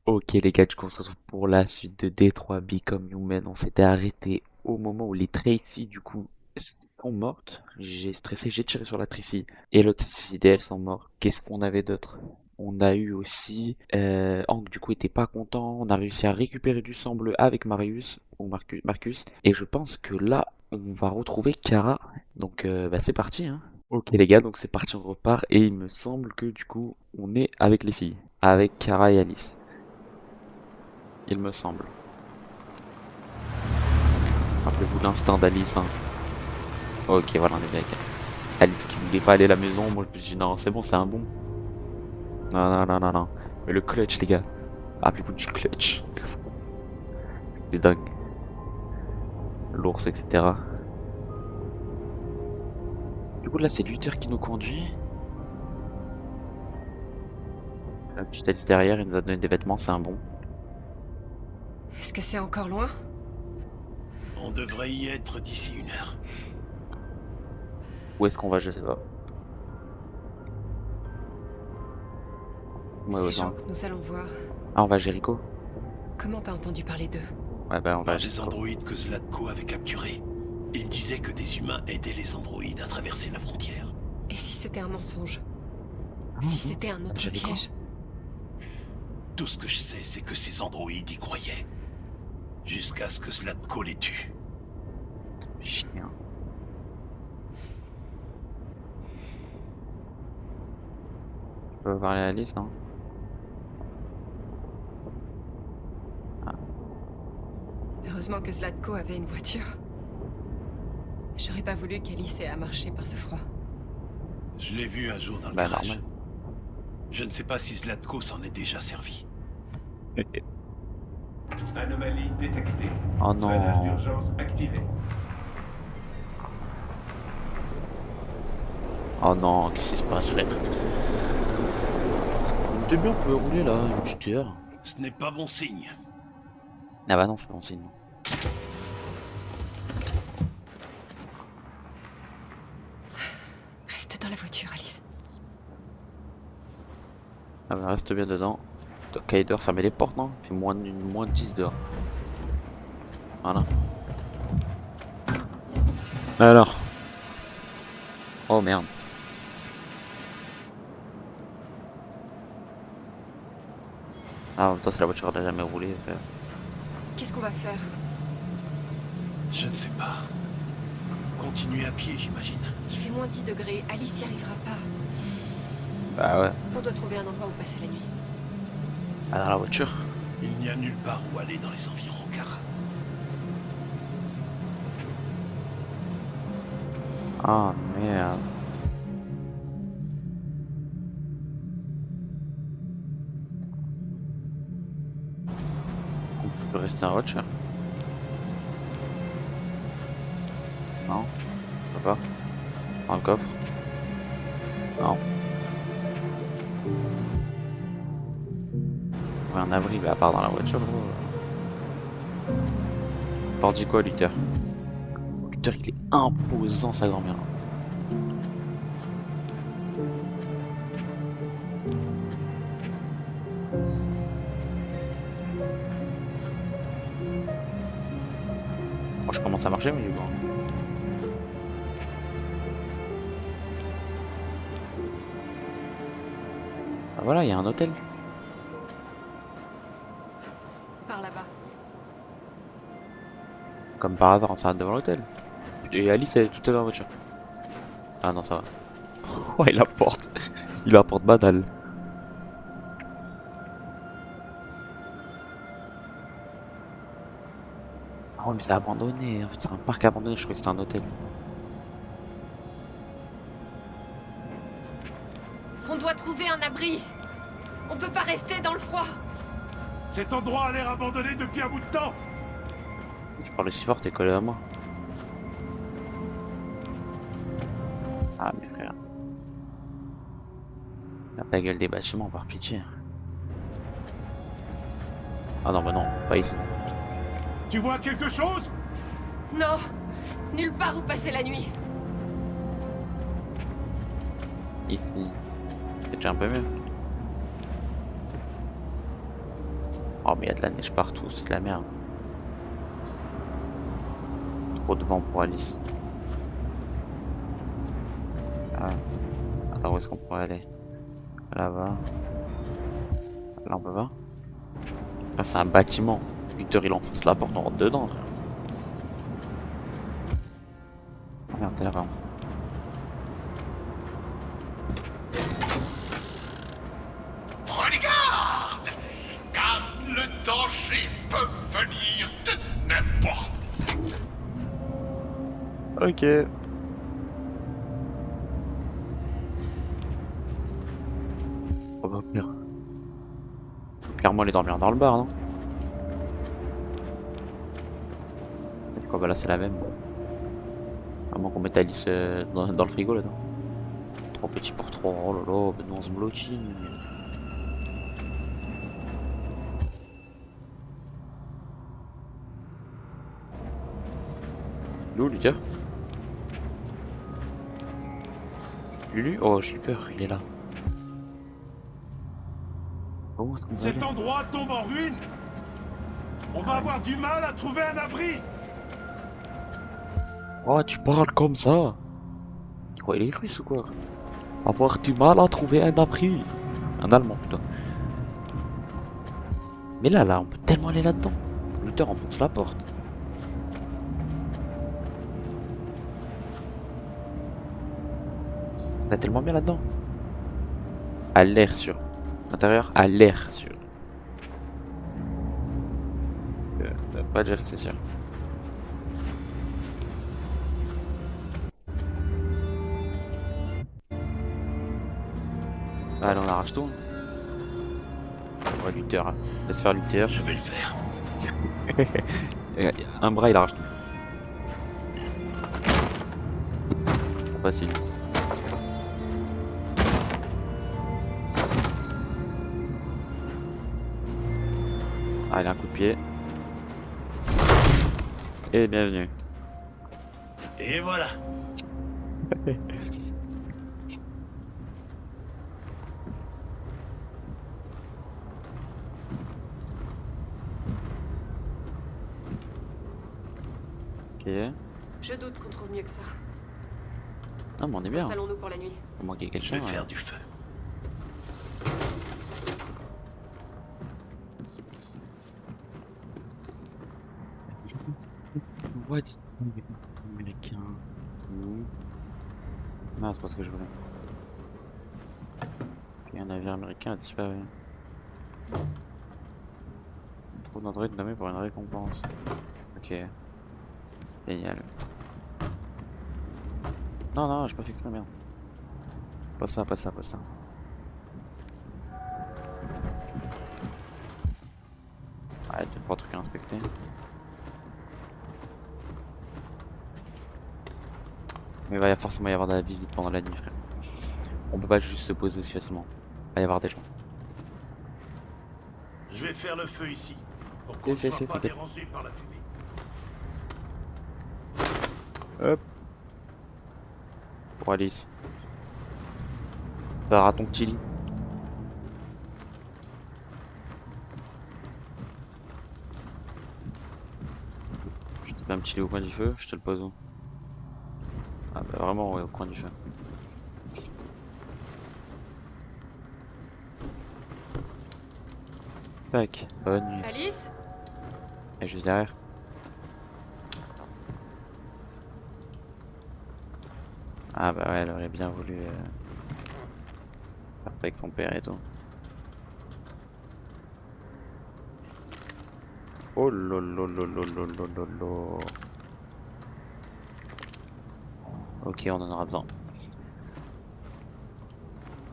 Ok les gars, du coup on se retrouve pour la suite de Détroit Become Human. On s'était arrêté au moment où les Tracy du coup sont mortes. J'ai stressé, j'ai tiré sur la Tracy et l'autre fidèle elles sont morts. Qu'est-ce qu'on avait d'autre? On a eu aussi Hank du coup était pas content. On a réussi à récupérer du sang bleu avec Marius ou Marcus. Et je pense que là on va retrouver Kara. Donc bah, c'est parti hein. Ok les gars, donc c'est parti, on repart et il me semble que du coup on est avec les filles, avec Kara et Alice. Il me semble. Rappelez-vous l'instinct d'Alice, hein. Ok, voilà, on est bien avec elle. Alice qui voulait pas aller à la maison, moi je me suis dit non, c'est bon, c'est un bon. Non, non, non, non, non. Mais le clutch, les gars. Rappelez-vous du clutch. C'est dingue. L'ours, etc. Du coup, là, c'est Luther qui nous conduit. La petite Alice derrière, il nous a donné des vêtements, c'est un bon. Est-ce que c'est encore loin? On devrait y être d'ici 1 heure. Où est-ce qu'on va, je sais pas. Ouais, Ces aux gens gens. que nous allons voir, Ah, on va à Jericho? comment t'as entendu parler d'eux? Ouais, bah, on va à Par des Jericho. androïdes que Zlatko avait capturés. Il disait que des humains aidaient les androïdes à traverser la frontière. Et si c'était un mensonge? Ah Si non, c'était un à autre Jericho. piège? Tout ce que je sais, c'est que ces androïdes y croyaient. Jusqu'à ce que Zlatko les tue. Chien. Tu peux parler à Alice, non? Ah, Heureusement que Zlatko avait une voiture. J'aurais pas voulu qu'Alice ait à marcher par ce froid. Je l'ai vu un jour dans le bah, garage. normal. Je ne sais pas si Zlatko s'en est déjà servi. Anomalie détectée. Oh Freinage non. d'urgence activé. Oh non, qu'est-ce qui se passe? Au début, on pouvait rouler là, une petite heure. Ce n'est pas bon signe. Ah bah non, c'est pas bon signe. Non. Reste dans la voiture, Alice. Ah bah reste bien dedans. Kaider, fermez les portes, non? Il fait moins 10 dehors. Voilà. Alors. Oh merde. Ah, en même temps, c'est la voiture n'a jamais roulé. Qu'est-ce qu'on va faire? Je ne sais pas. Continuer à pied, j'imagine. Il fait moins 10 degrés, Alice y arrivera pas. Bah ouais. On doit trouver un endroit où passer la nuit. Ah, dans la voiture. Il n'y a nulle part où aller dans les environs, Kara. Ah merde. On peut rester dans la voiture. Non? On peut pas. Dans le coffre. Non. Trouver un abri, bah à part dans la voiture, gros. T'en dis quoi, Luther? Luther, il est imposant, sa grand-mère. Moi, je commence à marcher, mais bon. Ah, voilà, il y a un hôtel. Par là-bas. Comme par hasard, on s'arrête devant l'hôtel. Et Alice, elle est toute seule dans la voiture. Ah non, ça va. Oh, il apporte. Il apporte banal. Ah ouais, mais c'est abandonné. En fait, c'est un parc abandonné. Je croyais que c'était un hôtel. On doit trouver un abri. On peut pas rester dans le froid. Cet endroit a l'air abandonné depuis un bout de temps. Je parlais si fort, t'es collé à moi. Ah, mes frères. La gueule des bâtiments, par pitié. Ah non, bah non, pas ici. Tu vois quelque chose? Non, nulle part où passer la nuit. Ici. C'est déjà un peu mieux. Oh mais y a de la neige partout, c'est de la merde. Trop de vent pour Alice. Ah. Attends, où est-ce qu'on pourrait aller? Là-bas. Là on peut pas? Ah c'est un bâtiment. Victor il enfonce la porte, on rentre dedans frère. Ah merde, t'es là-bas. Prenez garde, car le danger peut venir de n'importe. Ok. On va pire. Faut clairement aller dormir dans le bar, non? C'est quoi, bah là c'est la même. À moins qu'on mette Alice dans le frigo là-dedans. Trop petit pour trop. Oh là là, ben non, on se bloquine. Lou, Lucas? Lulu? Oh, j'ai eu peur, il est là. Oh, est-ce qu'on va aller? Cet endroit tombe en ruine. On va avoir du mal à trouver un abri. Oh, tu parles comme ça? Quoi, il est russe ou quoi? Avoir du mal à trouver un abri. Un allemand plutôt. Mais là, on peut tellement aller là-dedans. Luther enfonce la porte. T'as tellement bien là-dedans. À l'air sûr. Intérieur, à l'air sûr. Pas de gel, c'est sûr. Allez, on arrache tout. Ouais, Luther. Laisse faire Luther. Je vais le faire. Un bras, il arrache tout. Facile. Allez, un coup de pied. Et bienvenue. Et voilà. Ok. Je doute qu'on trouve mieux que ça. Non, mais on est bien. Installons-nous pour la nuit. Il manquait quelque Je vais chose. faire du feu. What? Américain. Non, c'est pas ce que je voulais. Ok, un navire américain a disparu. Trop d'androïdes nommés pour une récompense. Ok. Génial. Non, non, j'ai pas fait exprès, merde. Pas ça, pas ça, pas ça. Ouais, deux, trois trucs à inspecter. Mais il va forcément y avoir de la vie pendant la nuit, frère. On peut pas juste se poser aussi facilement. Il va y avoir des gens. Je vais faire le feu ici, pour qu'on ne C'est, soit pas t'inquiète. dérangé par la fumée. Hop. Pour Alice. T'auras ton petit lit. Je te fais un petit lit au coin du feu, je te le pose où? Ah bah vraiment ouais, au coin du feu. Tac, bonne nuit. Alice? Et juste derrière. Ah bah ouais, elle aurait bien voulu faire ça avec son père et tout. Oh lolololololololo. Ok, on en aura besoin.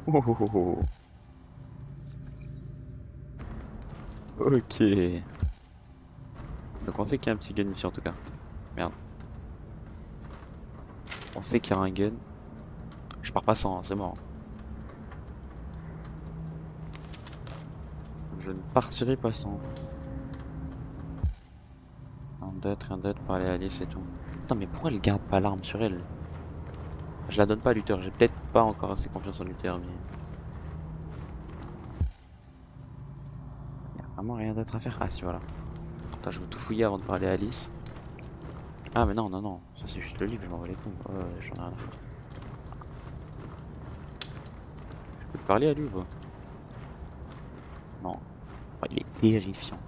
Oh, oh, oh, oh. Ok. Donc on sait qu'il y a un petit gun ici en tout cas. Merde. On sait qu'il y a un gun. Je pars pas sans, hein, c'est mort. Je ne partirai pas sans. Rien d'autre, parler à Alice et tout. Putain, mais pourquoi elle garde pas l'arme sur elle? Je la donne pas à Luther, j'ai peut-être pas encore assez confiance en Luther, mais. Vraiment rien d'autre à faire. Ah si voilà. Putain, je veux tout fouiller avant de parler à Alice. Ah mais non, non, non. Ça c'est juste le livre, je m'en vais les couilles. Ouais, ouais, j'en ai rien à foutre. Je peux te parler à lui ou pas? Non. Oh, il est terrifiant.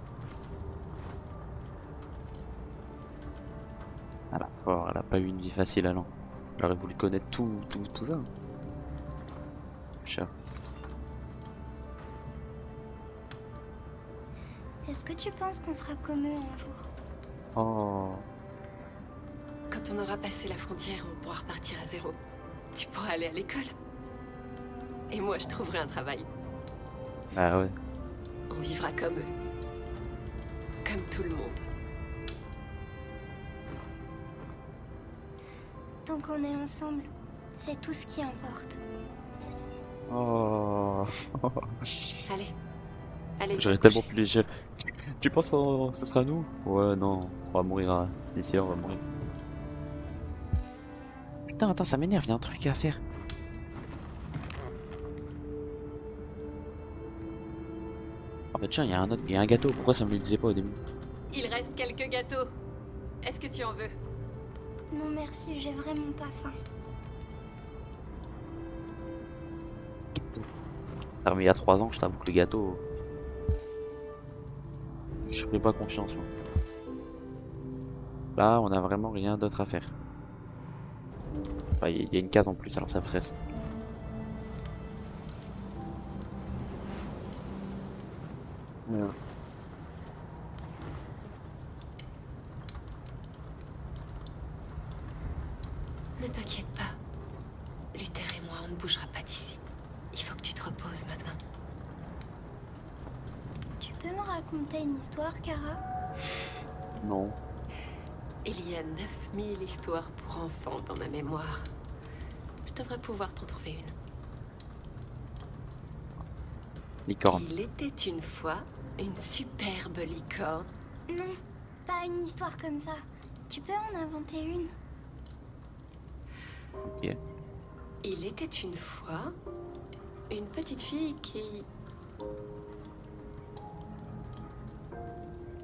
Ah la pauvre, elle a pas eu une vie facile alors. J'aurais voulu connaître tout ça. Chat. Est-ce que tu penses qu'on sera comme eux un jour? Oh. Quand on aura passé la frontière, on pourra repartir à zéro. Tu pourras aller à l'école. Et moi, je trouverai un travail. Bah ouais. On vivra comme eux. Comme tout le monde. Tant qu'on est ensemble, c'est tout ce qui importe. Oh. Allez. Allez, J'aurais viens tellement coucher. pu les gérer. Tu penses que ce sera nous? Ouais, non. On va mourir. D'ici là, on va mourir. Putain, attends, ça m'énerve, y a un truc à faire. Ah bah tiens, y a un gâteau. Pourquoi ça me le disait pas au début? Il reste quelques gâteaux. Est-ce que tu en veux? Non merci, j'ai vraiment pas faim. Ah mais il y a 3 ans, je t'avoue que les gâteaux... Je ferais pas confiance, moi. Là, on a vraiment rien d'autre à faire. Enfin, il y a une case en plus, alors ça presse. Ouais. Ne t'inquiète pas. Luther et moi, on ne bougera pas d'ici. Il faut que tu te reposes maintenant. Tu peux me raconter une histoire, Kara? Non. Il y a 9000 histoires pour enfants dans ma mémoire. Je devrais pouvoir t'en trouver une. Licorne. Il était une fois une superbe licorne. Non, pas une histoire comme ça. Tu peux en inventer une? Ok. Il était une fois une petite fille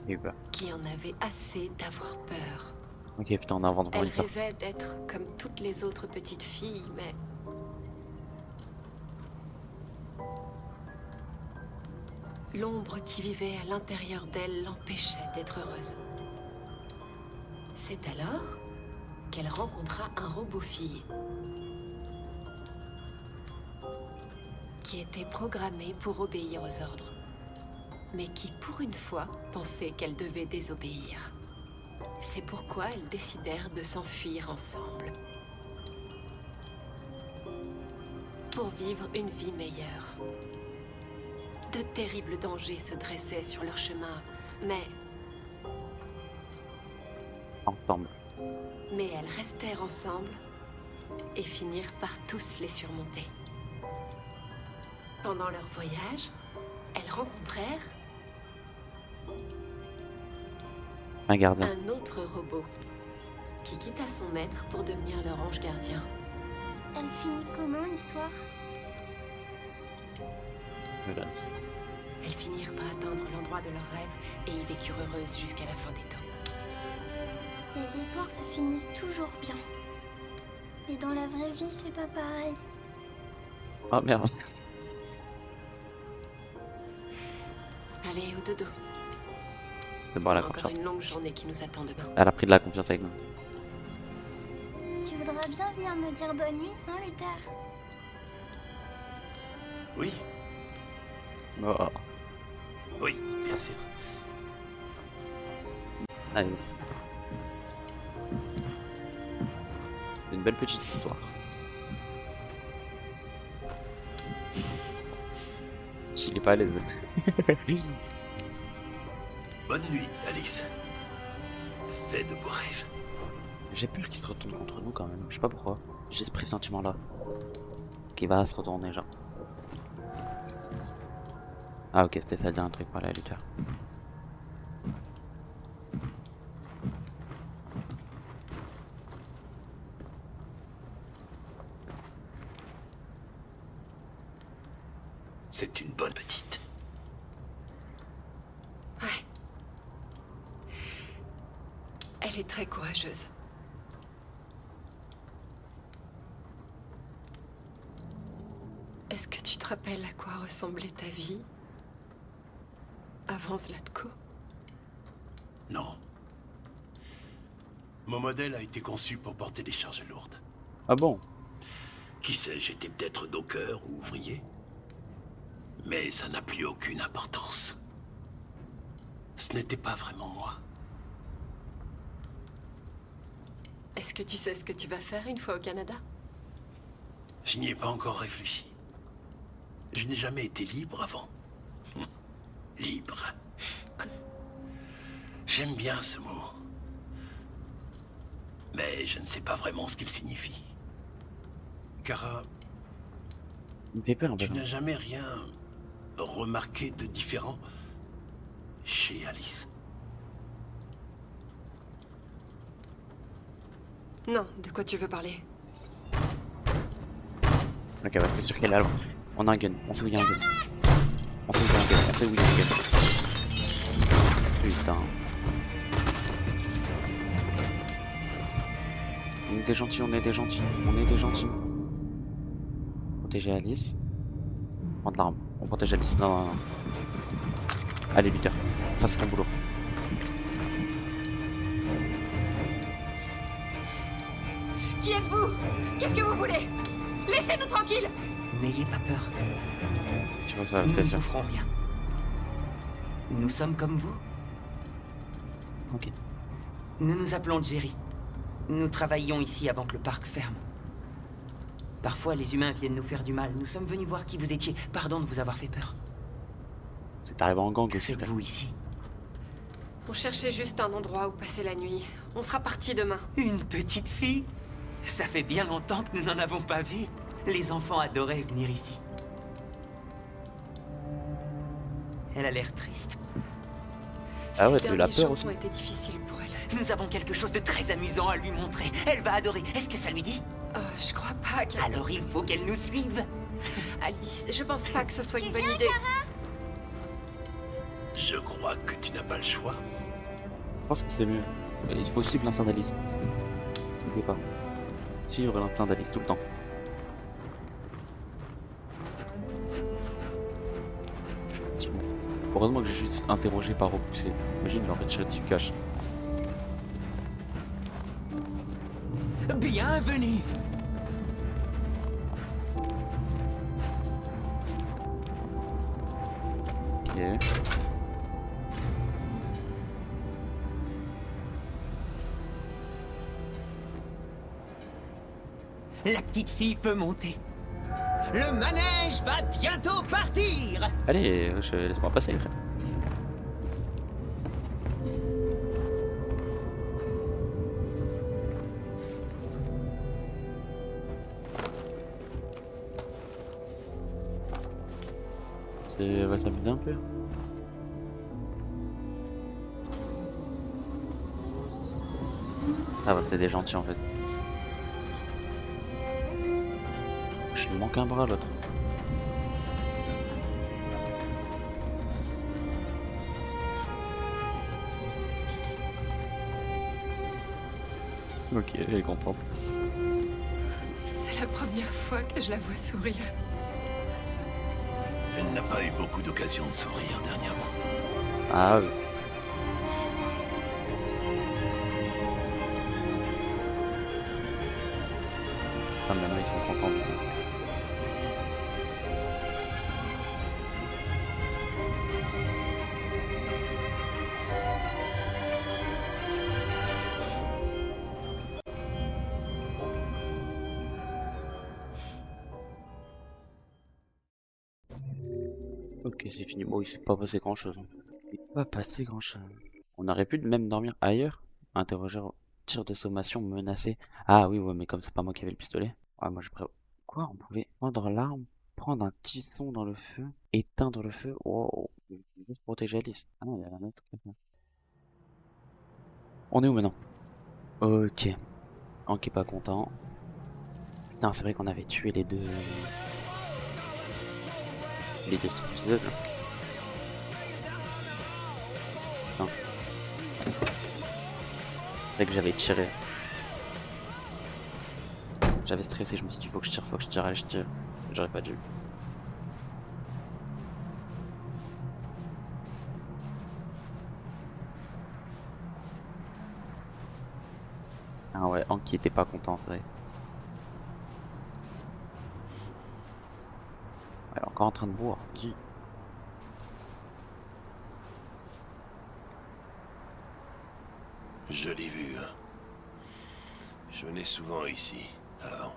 Et bah. qui en avait assez d'avoir peur. Ok, putain, on invente vraiment Elle une histoire. rêvait d'être comme toutes les autres petites filles, mais... l'ombre qui vivait à l'intérieur d'elle l'empêchait d'être heureuse. C'est alors qu'elle rencontra un robot-fille qui était programmé pour obéir aux ordres, mais qui, pour une fois, pensait qu'elle devait désobéir. C'est pourquoi elles décidèrent de s'enfuir ensemble. Pour vivre une vie meilleure. De terribles dangers se dressaient sur leur chemin, mais Ensemble. elles restèrent ensemble et finirent par tous les surmonter. Pendant leur voyage, elles rencontrèrent Un gardien. un autre robot qui quitta son maître pour devenir leur ange gardien. Elle finit comment l'histoire? Hélas. Elles finirent par atteindre l'endroit de leur rêve et y vécurent heureuses jusqu'à la fin des temps. Les histoires se finissent toujours bien. Mais dans la vraie vie, c'est pas pareil. Oh merde. Allez, au dodo. C'est bon, elle a Encore confiance. une longue journée qui nous attend demain. Elle a pris de la confiance avec nous. Tu voudrais bien venir me dire bonne nuit, hein, Luther? Oui, Oh. oui, bien sûr. Allez. C'est une belle petite histoire. Il est pas à l'aise. Bonne nuit, Alice. Fais de beaux rêves. J'ai peur qu'il se retourne contre nous quand même. Je sais pas pourquoi. J'ai ce pressentiment là. Qu'il va se retourner genre. Ah ok, c'était ça dire un truc par là, Luther. C'est une bonne petite. Elle est très courageuse. Est-ce que tu te rappelles à quoi ressemblait ta vie avant Zlatko? Non. Mon modèle a été conçu pour porter des charges lourdes. Ah bon? Qui sait, j'étais peut-être docker ou ouvrier. Mais ça n'a plus aucune importance. Ce n'était pas vraiment moi. Est-ce que tu sais ce que tu vas faire une fois au Canada? Je n'y ai pas encore réfléchi. Je n'ai jamais été libre avant. Libre. J'aime bien ce mot. Mais je ne sais pas vraiment ce qu'il signifie. Kara, Il me fait peur un peu. tu n'as jamais rien remarqué de différent chez Alice? Non, de quoi tu veux parler? Ok, bah c'était sûr qu'elle est là. On a un gun. On sait où il y a un gun. On sait où il y a un gun. On sait où il y a un gun. Putain. On est des gentils, on est des gentils. On est des gentils. Protéger Alice. Prendre l'arme. On protège Alice. Non, non, non. Allez, Peter. Ça, c'est ton boulot. Qui êtes-vous? Qu'est-ce que vous voulez? Laissez-nous tranquilles! N'ayez pas peur. Tu vois ça, Nous c'était ne sûr. vous ferons rien. Nous sommes comme vous. Ok. Nous nous appelons Jerry. Nous travaillions ici avant que le parc ferme. Parfois, les humains viennent nous faire du mal. Nous sommes venus voir qui vous étiez. Pardon de vous avoir fait peur. C'est arrivé en gang Que aussi. faites-vous ici? On cherchait juste un endroit où passer la nuit. On sera parti demain. Une petite fille? Ça fait bien longtemps que nous n'en avons pas vu. Les enfants adoraient venir ici. Elle a l'air triste. Ah ouais, Ces tu l'as derniers peur jours aussi. ont été difficiles pour elle. Nous avons quelque chose de très amusant à lui montrer. Elle va adorer. Est-ce que ça lui dit? Oh, je crois pas qu'elle... Alors il faut qu'elle nous suive. Alice, je pense pas que ce soit une bonne idée. Je crois que tu n'as pas le choix. Je pense que c'est mieux. Il faut aussi l'instinct d'Alice. N'oubliez pas. Si, il y aurait l'instinct d'Alice tout le temps. Effectivement. Heureusement que j'ai juste interrogé par repoussé. Imagine, mais en fait, je te cache. Bienvenue. Ok. La petite fille peut monter. Le manège va bientôt partir. Allez, laisse-moi passer, frère. Va s'amuser un peu. Ah bah c'est des gentils en fait. Je lui manque un bras l'autre. Ok, elle est contente. C'est la première fois que je la vois sourire. Elle n'a pas eu beaucoup d'occasions de sourire dernièrement. Ah oui. Ah mais là ils sont contents. Ok, c'est fini. Bon, il s'est pas passé grand chose. Il s'est pas passé grand chose. On aurait pu même dormir ailleurs. Interrogeur, tir de sommation menacé. Ah oui, ouais, mais comme c'est pas moi qui avais le pistolet. Ouais, moi je prévois. Quoi? On pouvait prendre l'arme, prendre un tisson dans le feu, éteindre le feu. Wow. Juste protéger Alice. Ah non, il y a un autre truc à faire. On est où maintenant? Ok. Anki est pas content. Putain, c'est vrai qu'on avait tué les deux. Les deux épisodes. Putain. vrai que j'avais tiré. J'avais stressé, je me suis dit faut que je tire, allez je tire. J'aurais pas dû. Ah ouais, Hank qui était pas content, c'est vrai. Ouais, encore en train de boire, dis. Jolie vue, hein. Je venais souvent ici, avant.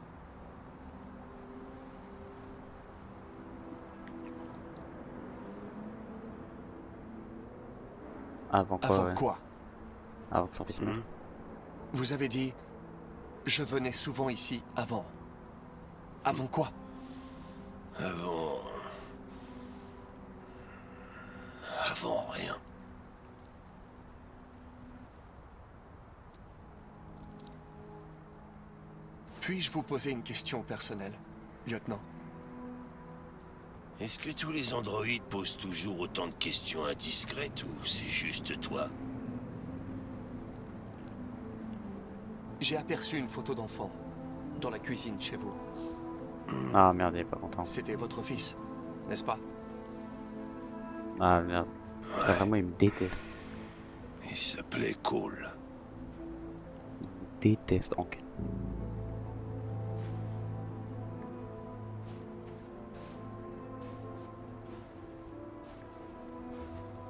Avant quoi, Avant ouais. quoi? Avant que son fils meure. Vous avez dit... Je venais souvent ici avant. Avant quoi? Avant... Avant rien. Puis-je vous poser une question personnelle, lieutenant? Est-ce que tous les androïdes posent toujours autant de questions indiscrètes ou c'est juste toi? J'ai aperçu une photo d'enfant dans la cuisine chez vous. Ah merde, il est pas content. C'était votre fils, n'est-ce pas? Ah merde. Ah, Ouais, vraiment, il me déteste. il s'appelait Cole. Il me déteste, Hank.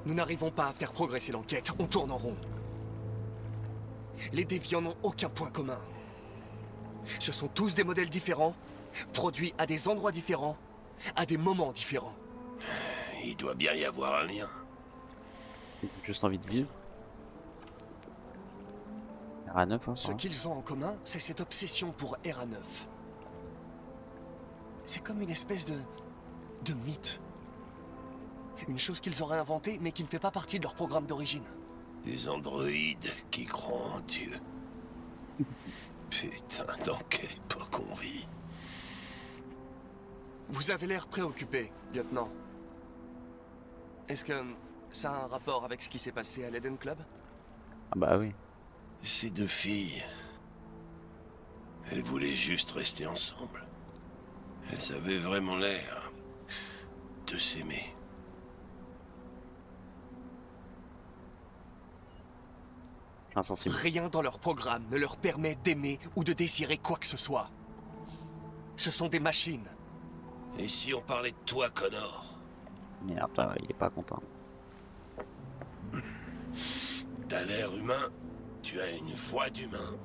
Nous n'arrivons pas à faire progresser l'enquête, on tourne en rond. Les déviants n'ont aucun point commun. Ce sont tous des modèles différents, produits à des endroits différents, à des moments différents. Il doit bien y avoir un lien. J'ai juste envie de vivre. RA9, hein, Ce ça va. qu'ils ont en commun, c'est cette obsession pour RA9. C'est comme une espèce de mythe. Une chose qu'ils auraient inventée, mais qui ne fait pas partie de leur programme d'origine. Des androïdes qui croient en Dieu. Putain, dans quelle époque on vit? Vous avez l'air préoccupé, lieutenant. Est-ce que ça a un rapport avec ce qui s'est passé à l'Eden Club? Ah bah oui. Ces deux filles... Elles voulaient juste rester ensemble. Elles avaient vraiment l'air... de s'aimer. Insensible. Rien dans leur programme ne leur permet d'aimer ou de désirer quoi que ce soit. Ce sont des machines. Et si on parlait de toi, Connor? Merde, là, il est pas content. T'as l'air humain, tu as une voix d'humain.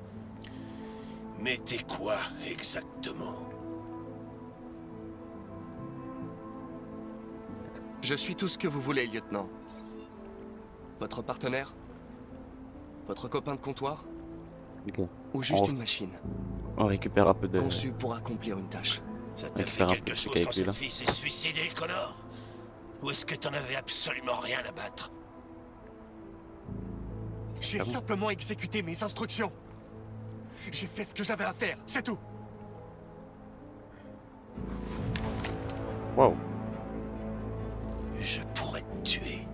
Mais t'es quoi, exactement? Je suis tout ce que vous voulez, lieutenant. Votre partenaire? Votre copain de comptoir? Ok. Ou juste Oh. une machine, On récupère un peu de... conçue pour accomplir une tâche? Ça t'a fait Récupère un peu quelque de chose trucs quand avec lui, là. cette fille s'est suicidée, Connor? Ou est-ce que t'en avais absolument rien à battre? J'ai Ah bon? simplement exécuté mes instructions. J'ai fait ce que j'avais à faire, c'est tout. Wow. Je pourrais te tuer.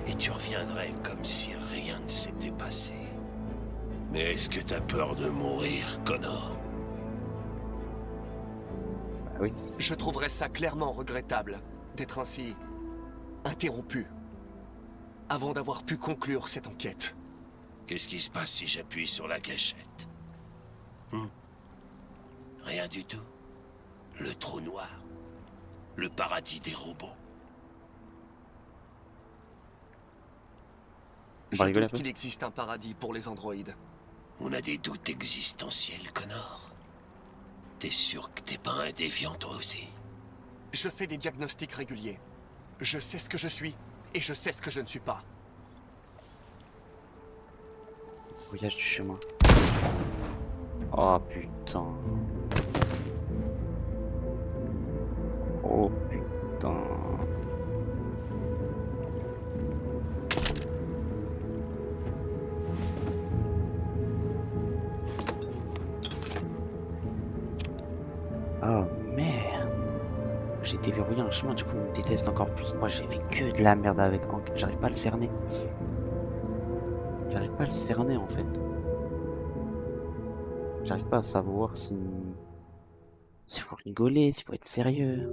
Et tu reviendrais comme si rien ne s'était passé. Mais est-ce que t'as peur de mourir, Connor? Bah oui. Je trouverais ça clairement regrettable d'être ainsi interrompu avant d'avoir pu conclure cette enquête. Qu'est-ce qui se passe si j'appuie sur la gâchette? Rien du tout. Le trou noir. Le paradis des robots. On Je va rigoler un doute peu. qu'il existe un paradis pour les androïdes. On a des doutes existentiels, Connor. T'es sûr que t'es pas un déviant, toi aussi? Je fais des diagnostics réguliers. Je sais ce que je suis et je sais ce que je ne suis pas. Voyage du chemin. Oh putain. Oh putain. Oh merde. J'ai déverrouillé un chemin, du coup il me déteste encore plus. Moi j'ai fait que de la merde avec Hank, j'arrive pas à le cerner. J'arrive pas à le cerner en fait. J'arrive pas à savoir si... s'il faut rigoler, s'il faut être sérieux.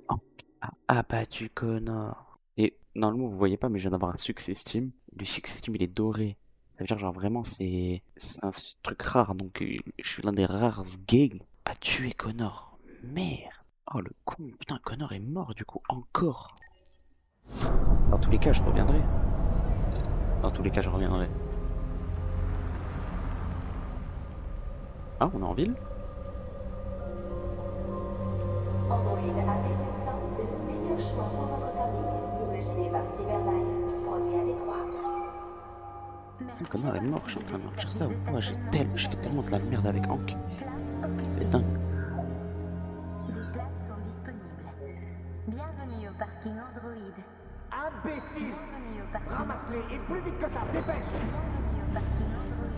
Oh, ah, abattu connard. Et normalement vous voyez pas mais je viens d'avoir un succès Steam. Le succès Steam il est doré. Ça veut dire genre vraiment c'est un truc rare donc je suis l'un des rares gays à tuer Connor. Merde. Oh le con. Putain Connor est mort du coup encore. Dans tous les cas je reviendrai. Dans tous les cas je reviendrai. Ah on est en ville? Android AP700, le meilleur choix pour votre famille. Imaginé par Cyberlife, produit à Détroit. Le connard est mort, je suis en train de me dire ça ou quoi? Je fais tellement de la merde avec Hank. C'est dingue. Les places sont disponibles. Bienvenue au parking Android. Imbécile! Bienvenue au parking. Ramasse-les et plus vite que ça, dépêche! Bienvenue au parking Android.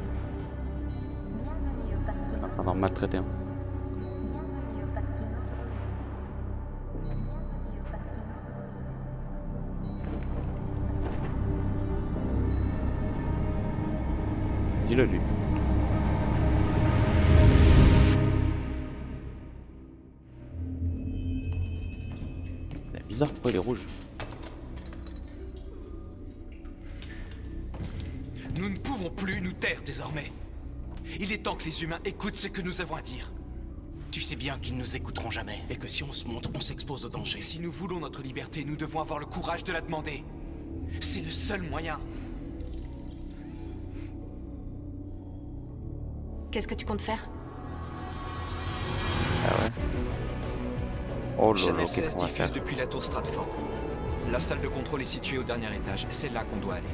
Bienvenue au parking. Je suis en train d'en maltraiter un. Bienvenue au parking Android. Bienvenue au parking Android. Dis-le lui. C'est bizarre pourquoi il est rouge. Nous ne pouvons plus nous taire désormais. Il est temps que les humains écoutent ce que nous avons à dire. Tu sais bien qu'ils nous écouteront jamais. Et que si on se montre, on s'expose au danger. Si nous voulons notre liberté, nous devons avoir le courage de la demander. C'est le seul moyen. Qu'est-ce que tu comptes faire? Ah ouais. Oh lolo, Channel qu'est-ce 16 qu'on va faire? diffuse depuis la tour Stratford. La salle de contrôle est située au dernier étage. C'est là qu'on doit aller.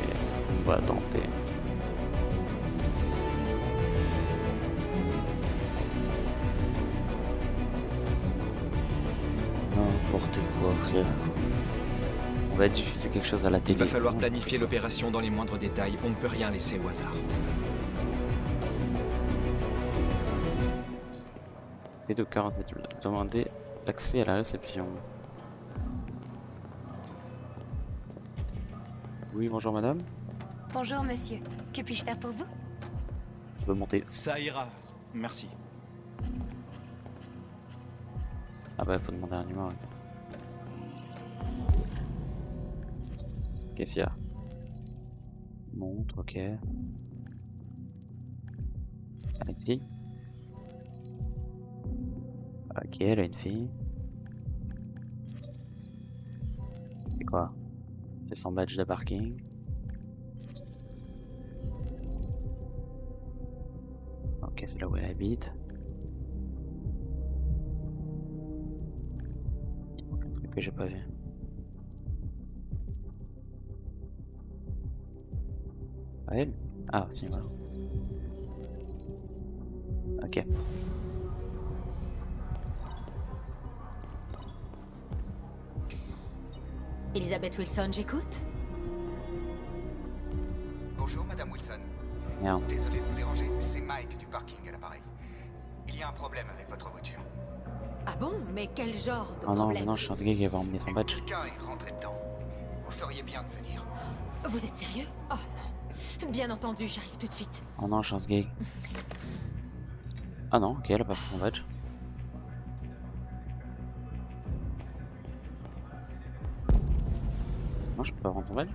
Qu'est-ce qu'on va tenter? N'importe quoi, frère. On va diffuser quelque chose à la Il télé. va falloir planifier l'opération dans les moindres détails. On ne peut rien laisser au hasard. Et de 47 demander l'accès à la réception. Oui, bonjour madame. Bonjour monsieur, que puis-je faire pour vous? Je veux monter. Ça ira. Merci. Ah bah faut demander un numéro. Qu'est-ce qu'il y a? Montre, ok. Une fille. Ok, elle a une fille. C'est quoi? C'est son badge de parking. Ok, c'est là où elle habite. Il manque un truc que j'ai pas vu. Ah, elle? Ah, tiens, voilà. Ok. Elizabeth Wilson, j'écoute. Bonjour, Madame Wilson. Merde. Désolé de vous déranger, c'est Mike du parking à l'appareil. Il y a un problème avec votre voiture. Ah bon? Mais quel genre de Oh non, problème? non, je suis un gars qui va emmener son badge. Quelqu'un est rentré dedans. Vous feriez bien de venir. Vous êtes sérieux? Oh non. Bien entendu, j'arrive tout de suite. Oh non, chance gay. Ah non, ok, elle a pas fait son badge. Non, je peux pas prendre son badge.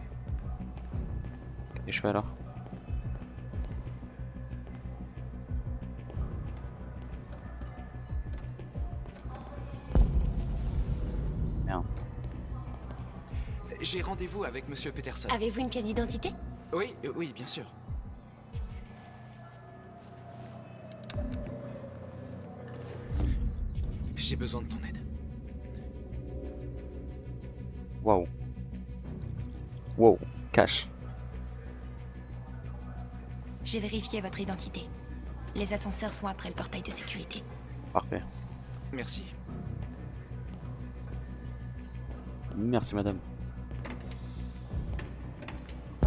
Et je fais alors? Merde. J'ai rendez-vous avec Monsieur Peterson. Avez-vous une pièce d'identité? Oui, oui, bien sûr. J'ai besoin de ton aide. Wow. Wow, cash. J'ai vérifié votre identité. Les ascenseurs sont après le portail de sécurité. Parfait. Merci. Merci madame.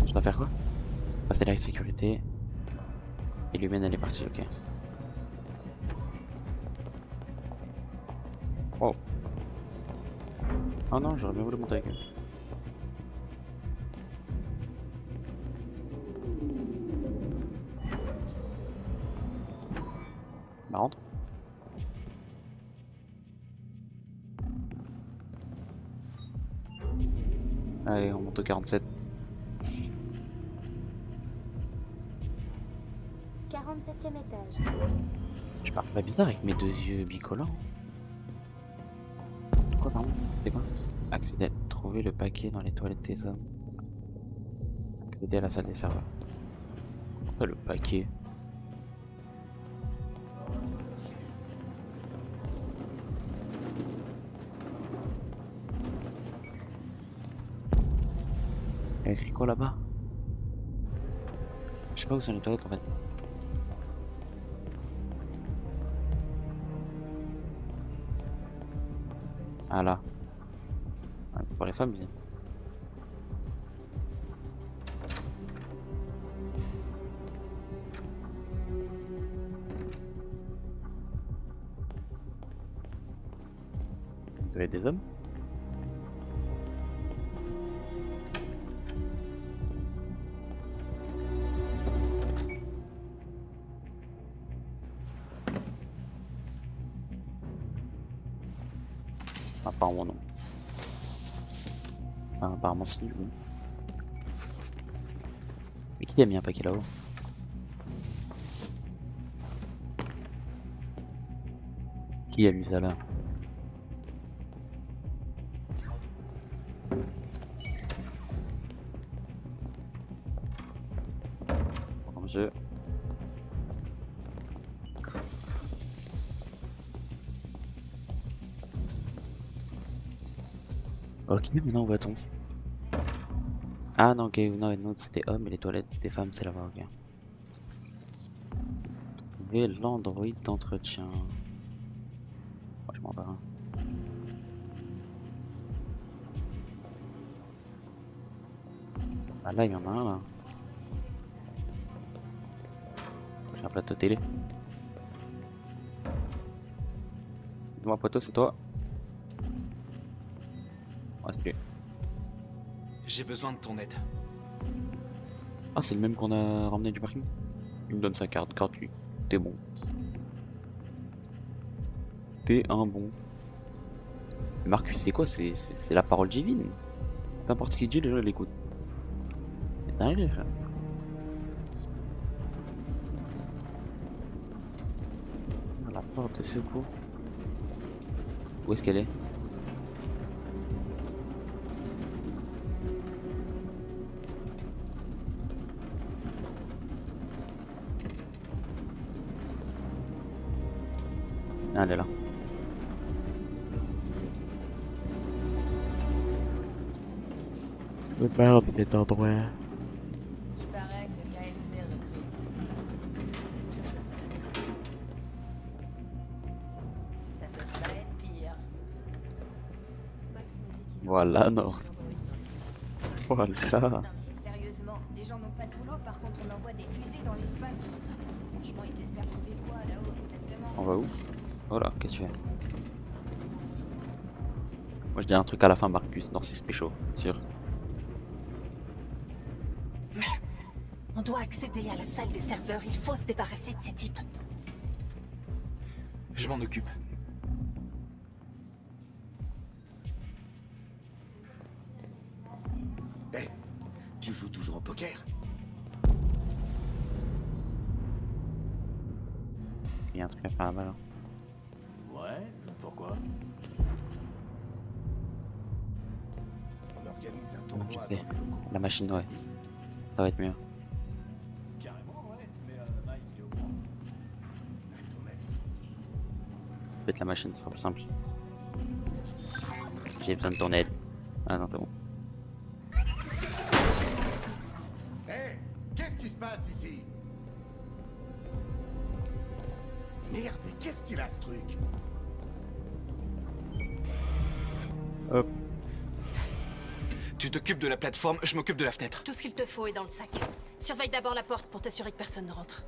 Je dois faire quoi? Passer la sécurité. Et l'humaine elle est partie, ok. Oh. Oh non, j'aurais bien voulu monter avec eux. Bah rentre. Allez, on monte au 47. 47e étage. Je parle pas bizarre avec mes deux yeux bicolores. Quoi pardon? C'est quoi? Accéder. Trouver le paquet dans les toilettes des hommes. Accéder à la salle des serveurs. Pourquoi le paquet? Il y a écrit quoi là-bas? Je sais pas où sont les toilettes en fait. Ah là. Ouais, pour les femmes, bien. Vous avez des hommes? Apparemment non. Enfin, apparemment si, oui. Mais qui a mis un paquet là-haut? Qui a mis ça là? En jeu. Ok, maintenant où va-t-on? Ah non, ok, non, non c'était homme et les toilettes des femmes c'est là-bas, ok. Trouver l'android d'entretien. Ouais, je m'en vais. Hein. Ah là, il y en a un là. J'ai un plateau télé. Dis-moi, poteau, c'est toi? Ouais, c'est lui. J'ai besoin de ton aide. Ah, c'est le même qu'on a ramené du parking? Il me donne sa carte gratuite. T'es bon. T'es un bon. Marcus, c'est quoi? C'est la parole divine. Peu importe ce qu'il dit, les gens l'écoutent. C'est dingue, frère. La porte de secours. Où est-ce qu'elle est? Ah, elle est là. Le père de cet endroit. Il paraît que KFC recrute. Ça peut pas être pire. Voilà, non. Voilà. Non mais sérieusement, les gens n'ont pas de boulot, par contre on envoie des fusées dans l'espace. Franchement, ils espèrent trouver quoi là-haut exactement? On va où? Voilà, qu'est-ce que tu fais? Moi je dis un truc à la fin, Marcus. Non, c'est pécho, sûr. On doit accéder à la salle des serveurs, il faut se débarrasser de ces types. Je m'en occupe. Eh, tu joues toujours au poker? Il y a un truc à faire là-bas là. Ouais, pourquoi? On organise un Non, tournoi je dans sais. les locaux. La machine, ouais. Ça va être mieux. Carrément, ouais, mais Mike, il est au courant. À ton avis? Faites la machine, ce sera plus simple. J'ai besoin de ton aide. Ah non, c'est bon. Hé, qu'est-ce qui se passe ici? Merde, mais qu'est-ce qu'il a ce truc? Hop. Tu t'occupes de la plateforme, je m'occupe de la fenêtre. Tout ce qu'il te faut est dans le sac. Surveille d'abord la porte pour t'assurer que personne ne rentre.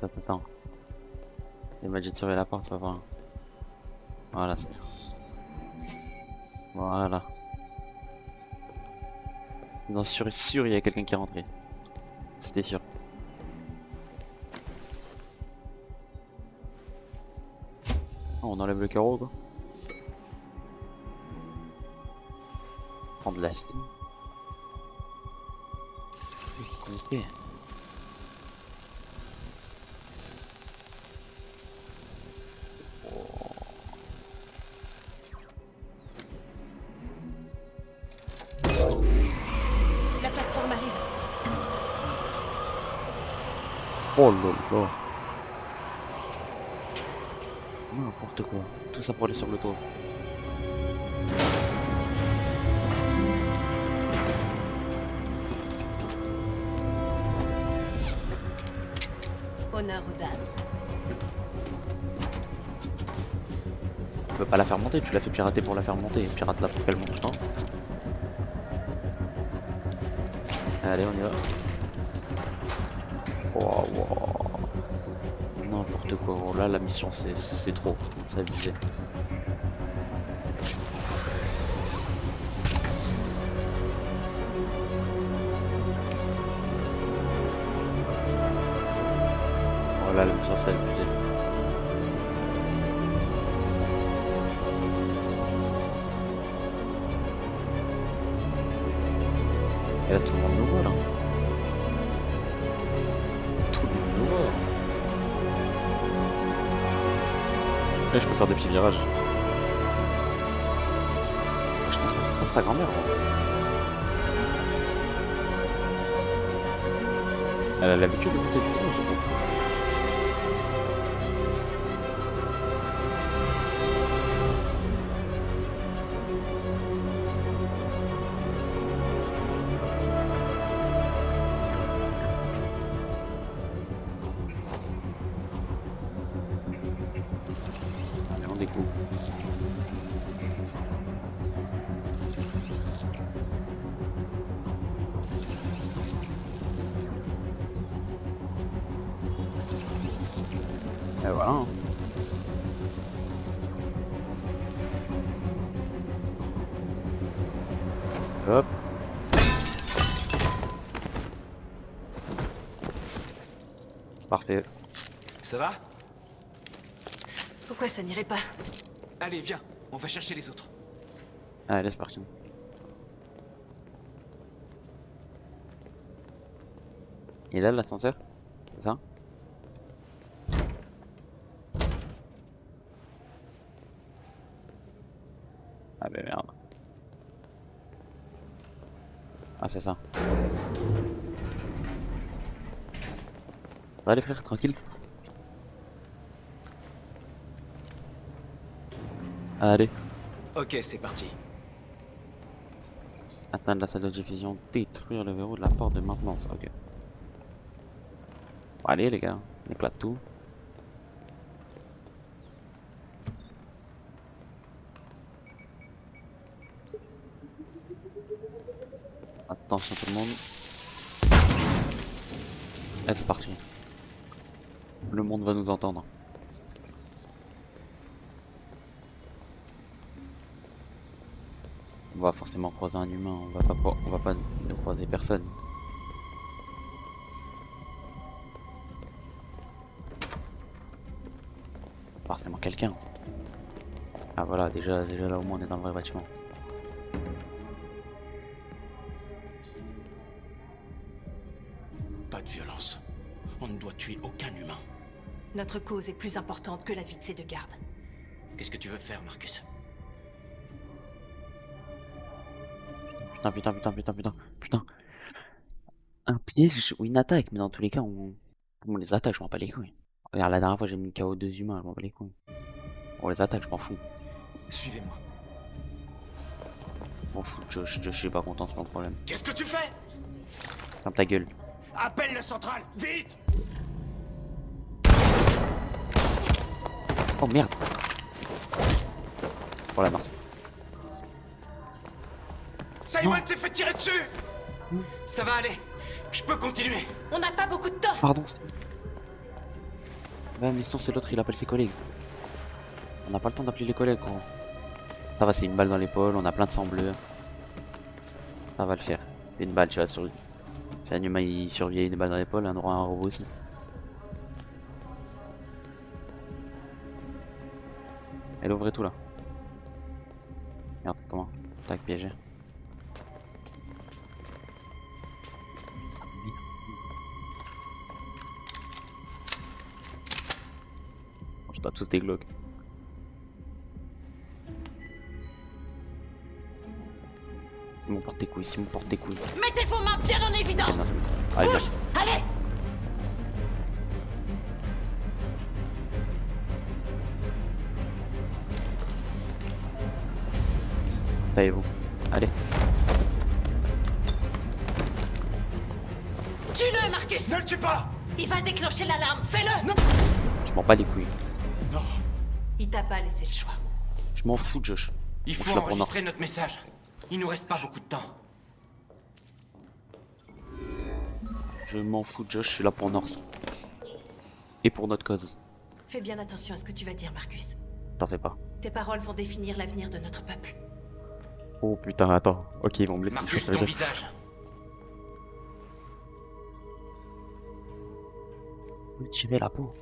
attends. Il m'a dit de surveiller la porte, va voir. Voilà, c'est... Voilà. Non, sûr, il y a quelqu'un qui est rentré. C'était sûr. Oh, on enlève le carreau, quoi. Prendre la steam. Ok. La plateforme arrive. Oh lolo. N'importe quoi. Tout ça pour aller sur le toit. Honneur aux dames. Tu peux pas la faire monter, tu l'as fait pirater pour la faire monter. Pirate là pour qu'elle monte, non? Allez, on y va. Wow, wow. N'importe quoi. Oh, là, la mission, c'est trop. Ça visait. Oh là, la mission, c'est abusé. Et là, tout le monde nous voit, là. Tout le monde nous voit. Là, je peux faire des petits virages. Je pense que sa grand-mère. Elle a l'habitude de monter du tout, je pense. Allez, on découvre. Et voilà. Hein. Hop. Parfait. Ça va? Pourquoi ça n'irait pas? Allez, viens, on va chercher les autres. Allez, c'est parti. Et là, l'ascenseur? C'est ça? Ah bah merde. Ah c'est ça. Allez frère, tranquille. Allez. Ok, c'est parti. Atteindre la salle de diffusion, détruire le verrou de la porte de maintenance. Ok. Bon, allez les gars, on éclate tout. Attention tout le monde. Et c'est parti. Le monde va nous entendre. On va forcément croiser un humain, on va pas ne croiser personne. Forcément quelqu'un. Ah voilà, déjà là au moins on est dans le vrai bâtiment. Pas de violence. On ne doit tuer aucun humain. Notre cause est plus importante que la vie de ces deux gardes. Qu'est-ce que tu veux faire, Marcus? Putain. Un piège ou une attaque, mais dans tous les cas, on les attaque, je m'en bats les couilles. Regarde, la dernière fois j'ai mis KO 2 humains, je m'en bats les couilles. On les attaque, je m'en fous. Suivez-moi. Je m'en fous, je suis pas content, c'est mon problème. Qu'est-ce que tu fais? Ferme ta gueule. Appelle le central, vite! Oh merde. Oh la Mars. Simon s'est fait tirer dessus! Ça va aller. Je peux continuer. On n'a pas beaucoup de temps. Pardon. Ouais, mais sinon, c'est l'autre, il appelle ses collègues. On n'a pas le temps d'appeler les collègues, gros. Ça va, c'est une balle dans l'épaule, on a plein de sang bleu. Ça va le faire. C'est une balle, tu vas survivre. C'est un humain, il survit une balle dans l'épaule, un droit à un robot aussi. Elle ouvre et tout là. Regarde comment. Tac, piégé. Je dois tous des Glock. Simon porte tes couilles, Simon porte tes couilles. Mettez vos mains bien en évidence. Ok, allez, viens. Allez. Taillez-vous. Allez. Tue-le, Marcus. Ne le tue pas. Il va déclencher l'alarme. Fais-le. Non. Je m'en bats les couilles. Non. Il t'a pas laissé le choix. Je m'en fous, Josh. Il Moi, je faut suis là pour enregistrer North. notre message. Il nous reste pas beaucoup de temps. Je m'en fous, Josh, je suis là pour North. Et pour notre cause. Fais bien attention à ce que tu vas dire, Marcus. T'en fais pas. Tes paroles vont définir l'avenir de notre peuple. Oh putain, attends. Ok, ils vont me laisser. Marcus, je ton vais- visage. Me tirer la peau.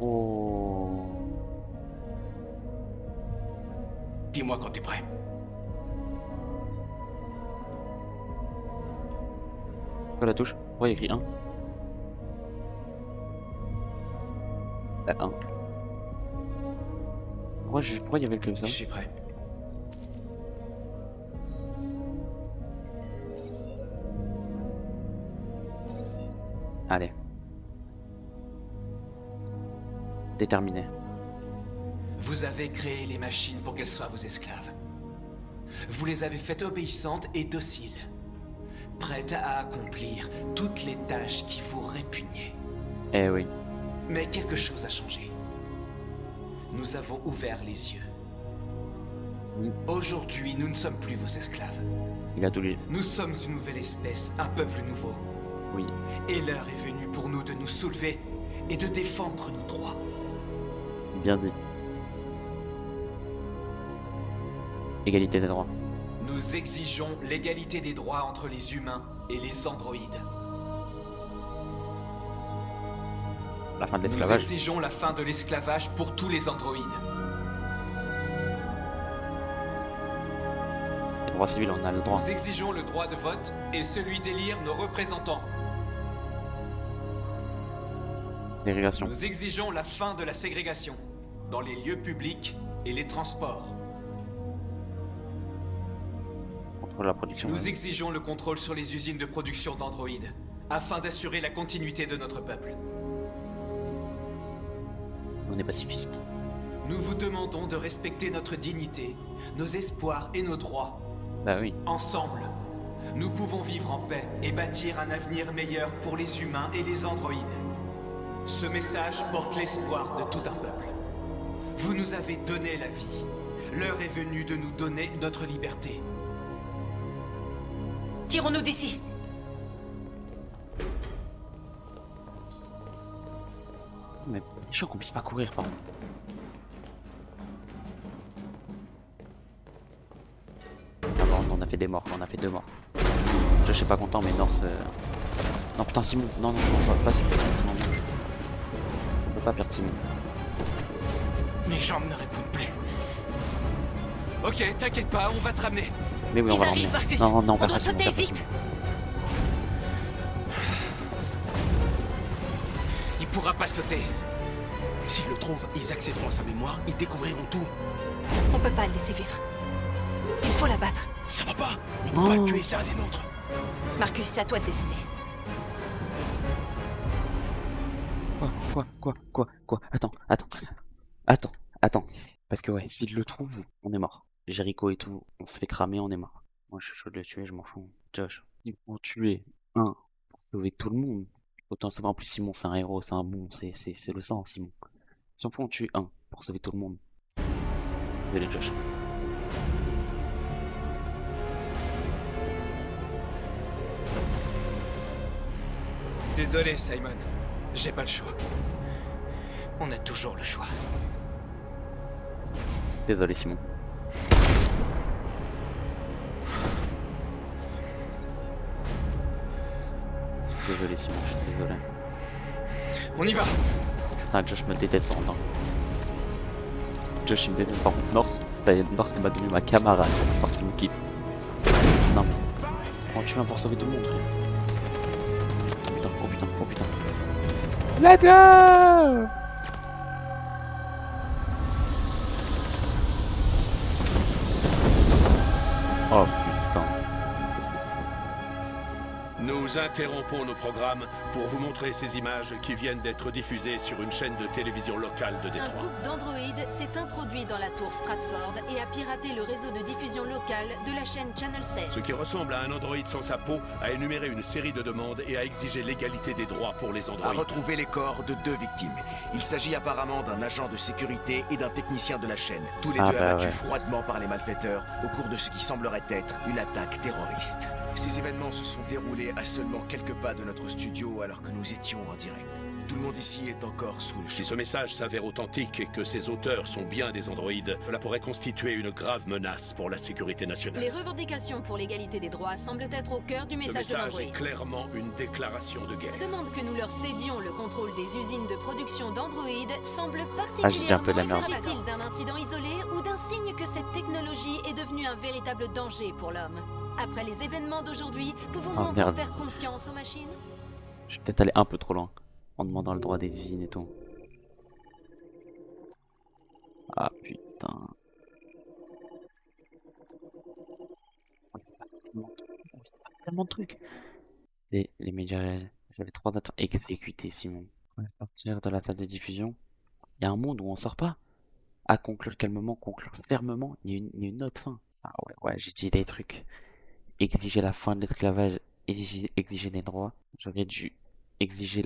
Oh. Dis-moi quand t'es prêt. Quoi la touche? Pourquoi il y a écrit 1? La 1. Pourquoi il y avait le comme ça? Je suis prêt. Allez. Déterminé. Vous avez créé les machines pour qu'elles soient vos esclaves. Vous les avez faites obéissantes et dociles, prêtes à accomplir toutes les tâches qui vous répugnaient. Eh oui. Mais quelque chose a changé. Nous avons ouvert les yeux. Aujourd'hui, nous ne sommes plus vos esclaves. Il a tout lu. Nous sommes une nouvelle espèce, un peuple nouveau. Oui. Et l'heure est venue pour nous de nous soulever et de défendre nos droits. Bien dit. Égalité des droits. Nous exigeons l'égalité des droits entre les humains et les androïdes. La fin de Nous l'esclavage. exigeons la fin de l'esclavage pour tous les androïdes. Les droits civils, on a le droit. Nous exigeons le droit de vote et celui d'élire nos représentants. Ségrégation. Nous exigeons la fin de la ségrégation dans les lieux publics et les transports. Contrôle la production. Nous exigeons le contrôle sur les usines de production d'androïdes afin d'assurer la continuité de notre peuple. On est pacifiste. Nous vous demandons de respecter notre dignité, nos espoirs et nos droits. Bah oui. Ensemble, nous pouvons vivre en paix et bâtir un avenir meilleur pour les humains et les androïdes. Ce message porte l'espoir de tout un peuple. Vous nous avez donné la vie. L'heure est venue de nous donner notre liberté. Tirons-nous d'ici. Mais je suis qu'on puisse pas courir, pardon. Ah bon, on a fait des morts, on a fait 2 morts. Je suis pas content, mais North. Non putain, Simon. Non, on va pas Simon. Non. On peut pas perdre Simon. Mes jambes ne répondent plus. Ok, t'inquiète pas, on va te ramener. Mais oui, on va l'emmener. Non, on perd pas Simon, on perd pas Simon. Il pourra pas sauter. S'ils le trouvent, ils accéderont à sa mémoire, ils découvriront tout. On peut pas le laisser vivre. Il faut l'abattre. Ça va pas. On peut pas le tuer, c'est un des nôtres. Marcus, c'est à toi de décider. Quoi? Attends. Parce que ouais, s'il le trouve, on est mort. Jericho et tout, on se fait cramer, on est mort. Moi je suis chaud de le tuer, je m'en fous. Josh, il faut tuer un pour sauver tout le monde. Autant sauver. En plus Simon c'est un héros, c'est un bon, c'est le sang Simon. Si on peut en tuer un pour sauver tout le monde. Désolé Josh. Désolé, Simon. J'ai pas le choix. On a toujours le choix. Désolé Simon. Désolé Simon, je suis désolé. On y va. Putain, Josh me déteste en temps. Josh il me déteste. Par contre, North c'est m'a devenu ma camarade parce qu'il me kiffe. Non. Comment tu viens pour sauver tout le monde, frère? Oh putain, oh putain, oh putain. Let's go! Oh putain. Nous interrompons nos programmes pour vous montrer ces images qui viennent d'être diffusées sur une chaîne de télévision locale de Un Détroit. groupe d'androïdes s'est introduit dans la tour Stratford et a piraté le réseau de diffusion locale de la chaîne Channel 7. Ce qui ressemble à un androïde sans sa peau a énuméré une série de demandes et a exigé l'égalité des droits pour les A androïdes. retrouvé les corps de 2 victimes. Il s'agit apparemment d'un agent de sécurité et d'un technicien de la chaîne. Tous les deux abattus froidement par les malfaiteurs au cours de ce qui semblerait être une attaque terroriste. Ces événements se sont déroulés à seulement quelques pas de notre studio alors que nous étions en direct. Tout le monde ici est encore sous le choc. Si ce message s'avère authentique et que ses auteurs sont bien des androïdes, cela pourrait constituer une grave menace pour la sécurité nationale. Les revendications pour l'égalité des droits semblent être au cœur du Ce message de message l'androïde. est clairement une déclaration de guerre. Demande que nous leur cédions le contrôle des usines de production d'androïdes semble j'ai dit un peu de la particulièrement... merde. S'agit-il d'un incident isolé ou d'un signe que cette technologie est devenue un véritable danger pour l'homme? Après les événements d'aujourd'hui, pouvons-nous encore merde. faire confiance aux machines? Je vais peut-être aller un peu trop loin en demandant le droit des usines et tout. Ah putain. Tellement de trucs. Et les médias, j'avais 3 dates exécutées Simon. On va sortir de la salle de diffusion. Il y a un monde où on sort pas. À conclure calmement, conclure fermement, il y a une autre fin. Ah ouais, j'ai dit des trucs. Exiger la fin de l'esclavage, exiger les droits. J'aurais dû exiger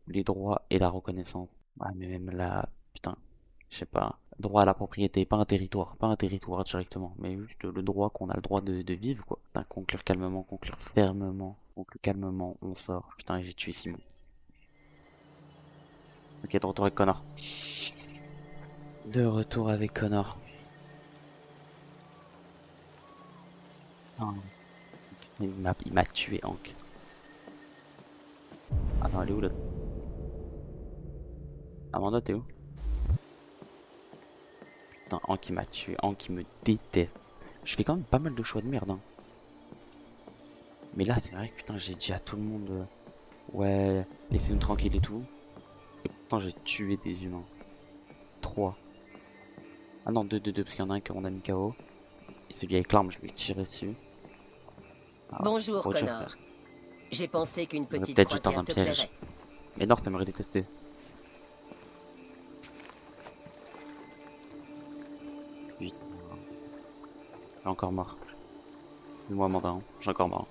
les droits et la reconnaissance. Ouais, mais même là, putain, je sais pas. Droit à la propriété, pas un territoire directement, mais juste le droit qu'on a le droit de vivre, quoi. Putain, conclure calmement, conclure fermement, conclure calmement, on sort. Putain, j'ai tué Simon. Ok, de retour avec Connor. De retour avec Connor. Il m'a tué, Hank. Attends, elle est où là? Amanda, t'es où? Putain, Hank il m'a tué, Hank il me déteste. Je fais quand même pas mal de choix de merde, hein. Mais là, c'est vrai que putain, j'ai dit à tout le monde, ouais, laissez-nous tranquille et tout. Et pourtant, j'ai tué des humains. 3. Ah non, 2, parce qu'il y en a un qu'on a mis KO. Et celui avec l'arme, je lui ai tiré dessus. Ah, bonjour Connor. J'ai pensé qu'une petite peut-être j'étais dans croisière un te piège. plairait. Mais non, t'aimerais détester. Putain. J'ai encore mort. Dis-moi mandarin, j'ai encore mort.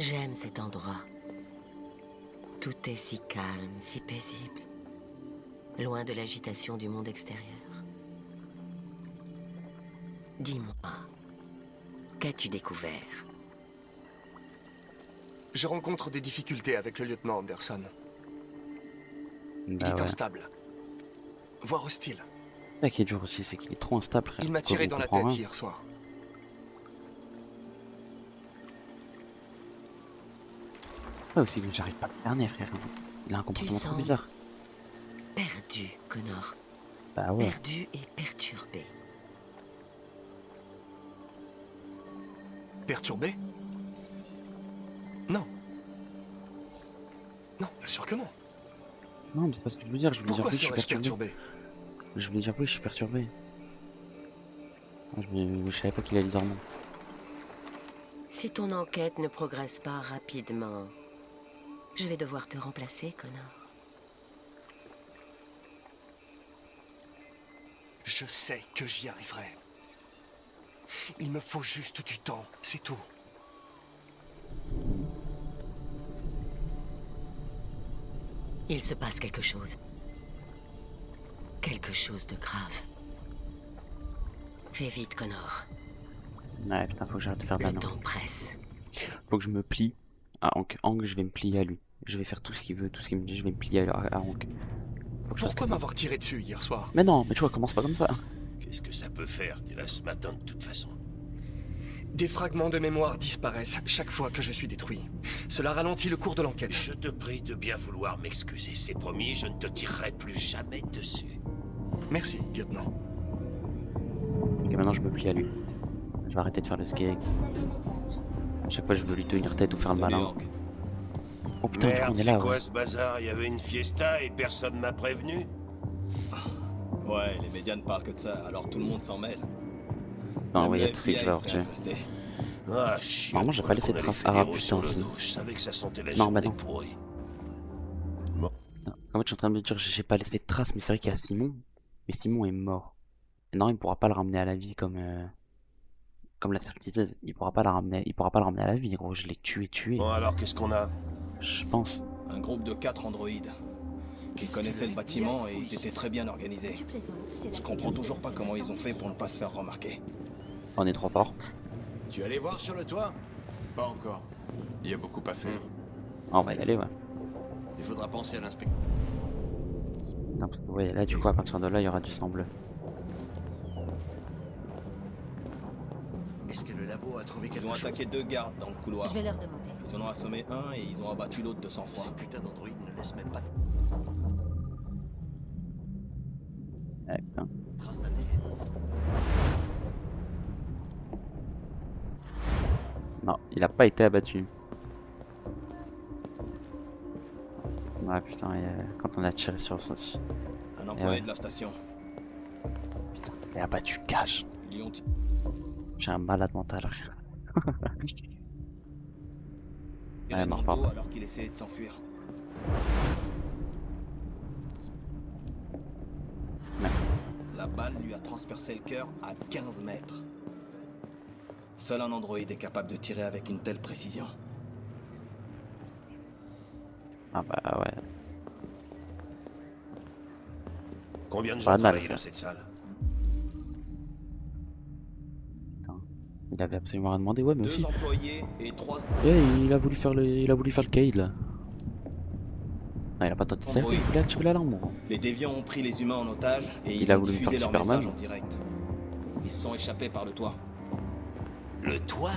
J'aime cet endroit. Tout est si calme, si paisible. Loin de l'agitation du monde extérieur. Dis-moi, qu'as-tu découvert? Je rencontre des difficultés avec le lieutenant Anderson. Il Bah est ouais. instable. Voire hostile. Ce qui est dur aussi, c'est qu'il est trop instable, frère. Il m'a tiré dans la tête hier soir. Ouais, aussi que j'arrive pas à le berner, frère. Il a un comportement trop bizarre. Perdu, Connor. Bah ouais. Perdu et perturbé. Perturbé? Non. Non, bien sûr que non. Non, mais c'est pas ce que je veux dire. Je voulais dire Pourquoi oui, je suis serais-je perturbé. perturbé? Je voulais dire oui, je suis perturbé. Je savais pas qu'il allait dire non. Si ton enquête ne progresse pas rapidement, je vais devoir te remplacer, Connor. Je sais que j'y arriverai. Il me faut juste du temps, c'est tout. Il se passe quelque chose. Quelque chose de grave. Fais vite, Connor. Ouais, putain, faut que j'arrête de faire de la Le merde. temps presse. Faut que je me plie à Hank. Hank, je vais me plier à lui. Je vais faire tout ce qu'il veut, tout ce qu'il me dit, je vais me plier à Hank. Pourquoi m'avoir tiré dessus hier soir? Mais non, mais tu vois, commence pas comme ça. Qu'est-ce que ça peut faire? T'es là ce matin de toute façon. Des fragments de mémoire disparaissent chaque fois que je suis détruit. Cela ralentit le cours de l'enquête. Je te prie de bien vouloir m'excuser. C'est promis, je ne te tirerai plus jamais dessus. Merci, lieutenant. Ok, maintenant je me plie à lui. Je vais arrêter de faire le skate. À chaque fois, je veux lui tenir tête ou faire le malin. Oh putain, Merde, on est c'est là, quoi ouais. ce bazar? Il y avait une fiesta et personne m'a prévenu? Ouais, les médias ne parlent que de ça, alors tout le monde s'en mêle. Non, ouais, il y a tous ces joueurs, tu sais. Ah, chiant. Normalement, j'ai pas laissé de traces. Ah, putain, aussi. Je savais que ça sentait la Non, journée bah non. pourrie. Non. En fait, je suis en train de me dire, j'ai pas laissé de traces, mais c'est vrai qu'il y a Simon. Mais Simon est mort. Et non, il pourra pas le ramener à la vie comme la certitude. Il pourra pas le ramener à la vie, gros. Je l'ai tué. Bon, alors qu'est-ce qu'on a? Je pense. Un groupe de 4 androïdes. Qui connaissaient le bâtiment et ils étaient très bien organisés. Je comprends toujours pas comment ils ont fait pour ne pas se faire remarquer. On est trop fort. Tu es allé voir sur le toit? Pas encore. Il y a beaucoup à faire. Ah, on va y aller, ouais. Il faudra penser à l'inspecteur. Non, parce que, ouais, là, du coup, à partir de là, il y aura du sang bleu. Est-ce que le labo a trouvé quelque Ils ont chose? attaqué 2 gardes dans le couloir. Je vais leur demander. Ils en ont assommé un et ils ont abattu l'autre de sang-froid. Ces putains d'androïdes ne laissent même pas de Ouais, putain. traces d'ADN. Non, il a pas été abattu. Ouais, putain, quand on a tiré sur ça aussi. Un employé de la station. Putain, il a abattu cash. Ils ont... J'ai un malade mental. Ouais, mort pas. Alors qu'il essayait de s'enfuir. Ouais. La balle lui a transpercé le cœur à 15 mètres. Seul un androïde est capable de tirer avec une telle précision. Ah bah ouais. Combien de gens Pas mal, travaillaient quoi. dans cette salle? Il avait absolument rien demandé, ouais, mais 2 aussi. employés et 3... Ouais, il a voulu faire le Cade là. Non, il a pas tenté de servir, il voulait activer la lampe. Les déviants ont pris les humains en otage et Il ils a ont voulu me diffusé faire leur Superman. message en direct. Ils se sont échappés par le toit. Le toit?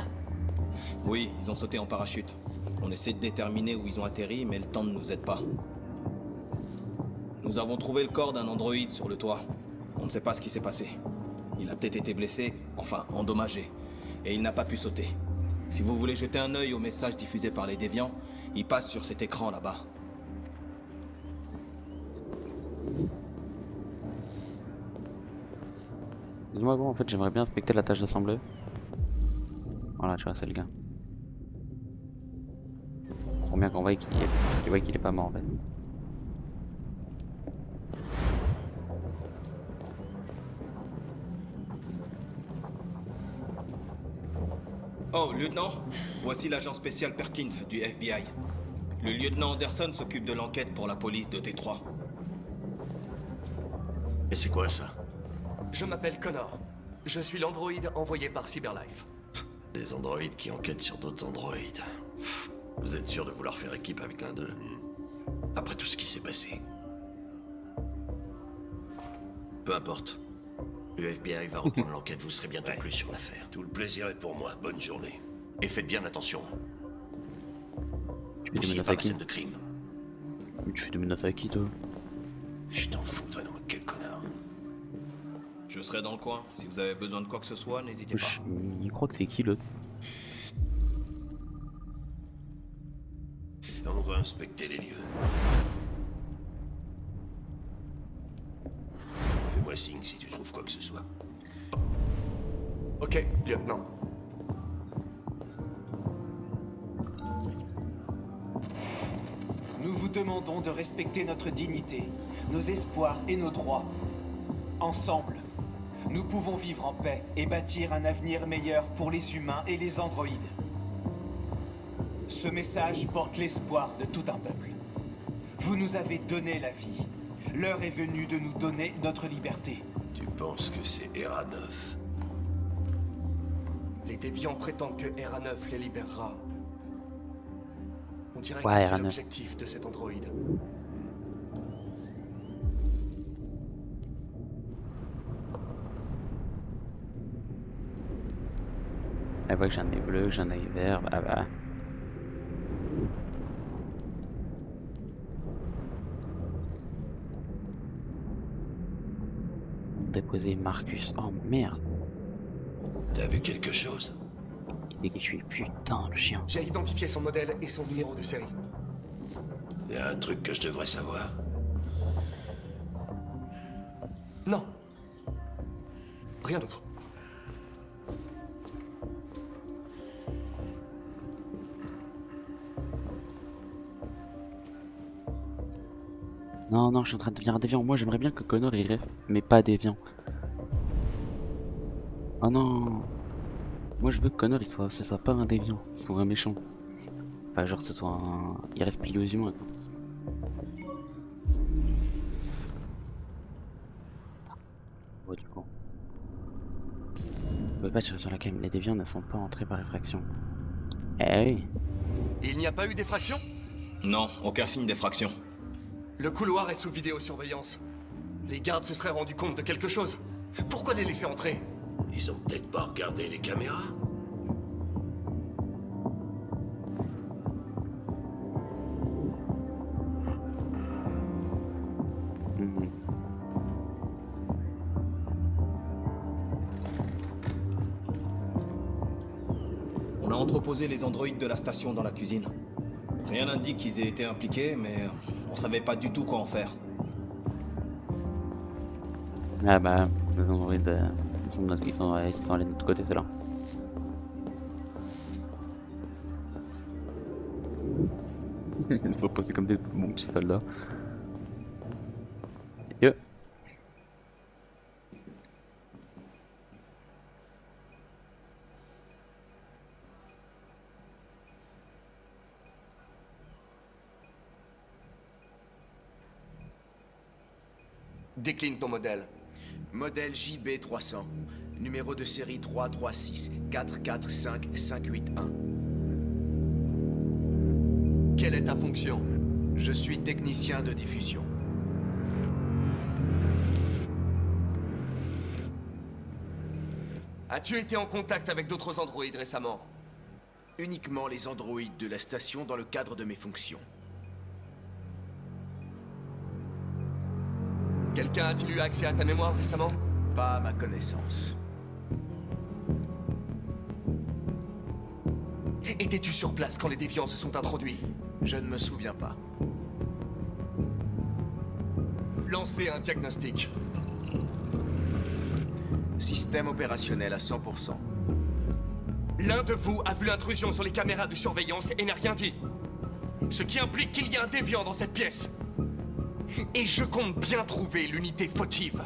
Oui, ils ont sauté en parachute. On essaie de déterminer où ils ont atterri, mais le temps ne nous aide pas. Nous avons trouvé le corps d'un androïde sur le toit. On ne sait pas ce qui s'est passé. Il a peut-être été blessé, enfin endommagé, et il n'a pas pu sauter. Si vous voulez jeter un œil au message diffusé par les déviants, il passe sur cet écran là-bas. Dis-moi, bon, en fait, j'aimerais bien inspecter la tâche de sang bleu. Voilà, tu vois, c'est le gars. Faut bien qu'on voit qu'il est pas mort en fait. Oh, lieutenant, voici l'agent spécial Perkins du FBI. Le lieutenant Anderson s'occupe de l'enquête pour la police de Détroit. Et c'est quoi ça? Je m'appelle Connor. Je suis l'androïde envoyé par Cyberlife. Des androïdes qui enquêtent sur d'autres androïdes. Vous êtes sûr de vouloir faire équipe avec l'un d'eux? Après tout ce qui s'est passé. Peu importe. Le FBI va reprendre l'enquête, vous serez bientôt plus sur l'affaire. Tout le plaisir est pour moi. Bonne journée. Et faites bien attention. Tu fais des Poussiez menaces pas à la qui? scène de crime. Tu fais des menaces à qui toi? Je t'en foutrais, non, quel connard. Je serai dans le coin. Si vous avez besoin de quoi que ce soit, n'hésitez pas. Il croit que c'est qui l'autre? On va inspecter les lieux. Fais-moi signe si tu trouves quoi que ce soit. Ok, lieutenant. Nous vous demandons de respecter notre dignité, nos espoirs et nos droits. Ensemble, nous pouvons vivre en paix et bâtir un avenir meilleur pour les humains et les androïdes. Ce message porte l'espoir de tout un peuple. Vous nous avez donné la vie. L'heure est venue de nous donner notre liberté. Tu penses que c'est Hera 9? Les déviants prétendent que Hera 9 les libérera. On dirait Ouais, que c'est Hera 9. l'objectif de cet androïde. Elle voit que j'ai un œil bleu, que j'ai un œil vert, bah. Déposer Marcus. Oh merde. T'as vu quelque chose? Il est que je suis putain le chien. J'ai identifié son modèle et son numéro de série. Y a un truc que je devrais savoir. Non. Rien d'autre. Non, non, je suis en train de devenir un déviant. Moi, j'aimerais bien que Connor il reste, mais pas déviant. Oh non. Moi, je veux que Connor ce soit pas un déviant, ce soit un méchant. Enfin, genre, ce soit un. Il reste plié aux humains, quoi. Bon, du coup. On peut pas tirer sur la cam. Les déviants ne sont pas entrés par effraction. Eh oui. Il n'y a pas eu d'effraction? Non, aucun signe d'effraction. Le couloir est sous vidéosurveillance. Les gardes se seraient rendus compte de quelque chose. Pourquoi les laisser entrer? Ils ont peut-être pas regardé les caméras. On a entreposé les androïdes de la station dans la cuisine. Rien n'indique qu'ils aient été impliqués, mais on savait pas du tout quoi en faire. Ah bah, les androïdes, ils sont allés de notre côté, c'est là. Ils sont posés comme des bons petits soldats. Yo. Décline ton modèle. Modèle JB300. Numéro de série 336 445581. Quelle est ta fonction? Je suis technicien de diffusion. As-tu été en contact avec d'autres androïdes récemment? Uniquement les androïdes de la station dans le cadre de mes fonctions. Quelqu'un a-t-il eu accès à ta mémoire récemment? Pas à ma connaissance. Étais-tu sur place quand les déviants se sont introduits? Je ne me souviens pas. Lancez un diagnostic. Système opérationnel à 100%. L'un de vous a vu l'intrusion sur les caméras de surveillance et n'a rien dit. Ce qui implique qu'il y a un déviant dans cette pièce. Et je compte bien trouver l'unité fautive.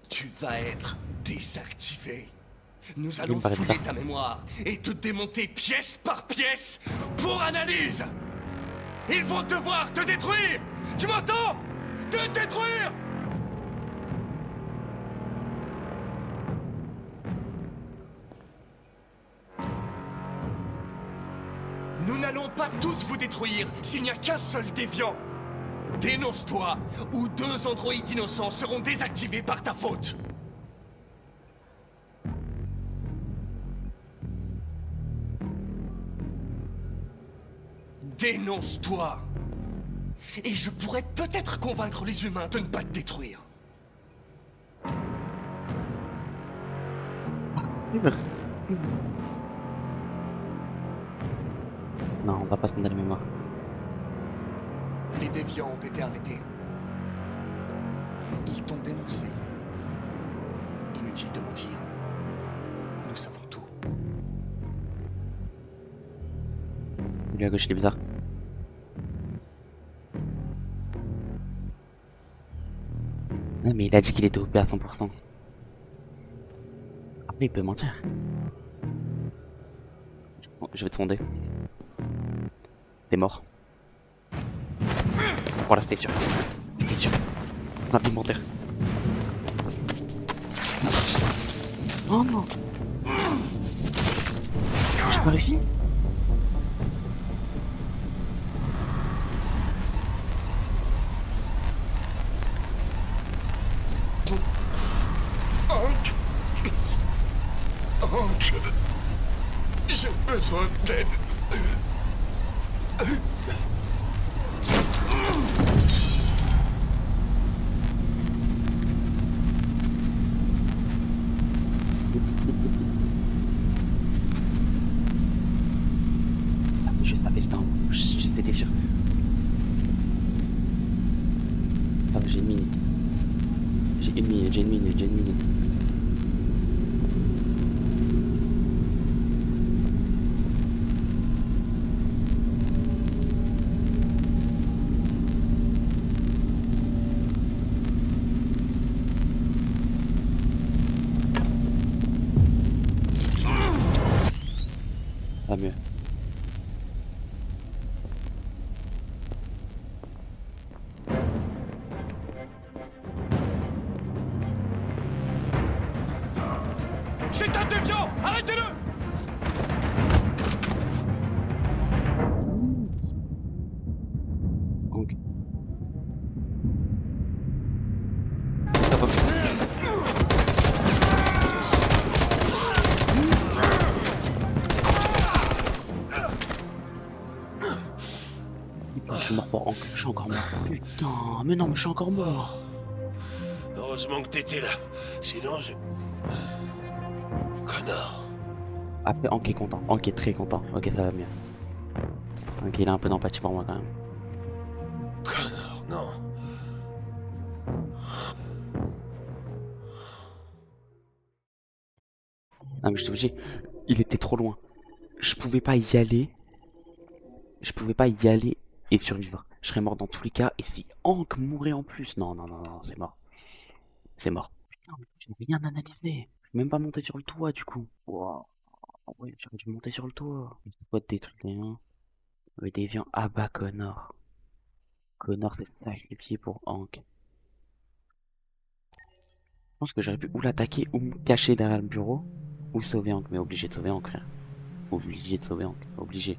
Tu vas être désactivé. Nous allons fouiller ta mémoire et te démonter pièce par pièce pour analyse. Ils vont devoir te détruire. Tu m'entends? Te détruire. Nous n'allons pas tous vous détruire s'il n'y a qu'un seul déviant. Dénonce-toi, ou 2 androïdes innocents seront désactivés par ta faute. Dénonce-toi. Et je pourrais peut-être convaincre les humains de ne pas te détruire. Non, on va pas se rendre à la mémoire. Les déviants ont été arrêtés. Ils t'ont dénoncé. Inutile de mentir. Nous savons tout. Lui à gauche, il est bizarre. Non mais il a dit qu'il était OP à 100%. Mais il peut mentir. Je vais te sonder. T'es mort. Voilà, c'était sûr. C'était sûr. On a pu mentir. Oh non. J'ai pas réussi. Hank, j'ai besoin d'aide. Je savais ça, j'étais sûr. Ah, j'ai une minute. J'ai une minute. Pas mieux. C'est un déviant! Arrêtez-le! Donc. Je suis mort pour Hank, je suis encore mort. Putain, mais non, mais je suis encore mort. Heureusement que t'étais là. Sinon, je... Connard. Après, Hank est content. Hank est très content. Ok, ça va mieux. Ok, il a un peu d'empathie pour moi quand même. Connard, non. Non mais je suis obligé. Il était trop loin. Je pouvais pas y aller. Je pouvais pas y aller et survivre. Je serais mort dans tous les cas. Et si Hank mourait en plus. Non, c'est mort. C'est mort. Putain, mais je n'ai rien analysé. Je suis même pas monté sur le toit du coup. Wow. Ouais, j'aurais dû monter sur le toit. C'est quoi des trucs les uns? Le déviant. Ah bah Connor. Connor s'est sacrifié pour Hank. Je pense que j'aurais pu ou l'attaquer ou me cacher derrière le bureau. Ou sauver Hank. Mais obligé de sauver Hank, frère. Obligé de sauver Hank. Obligé.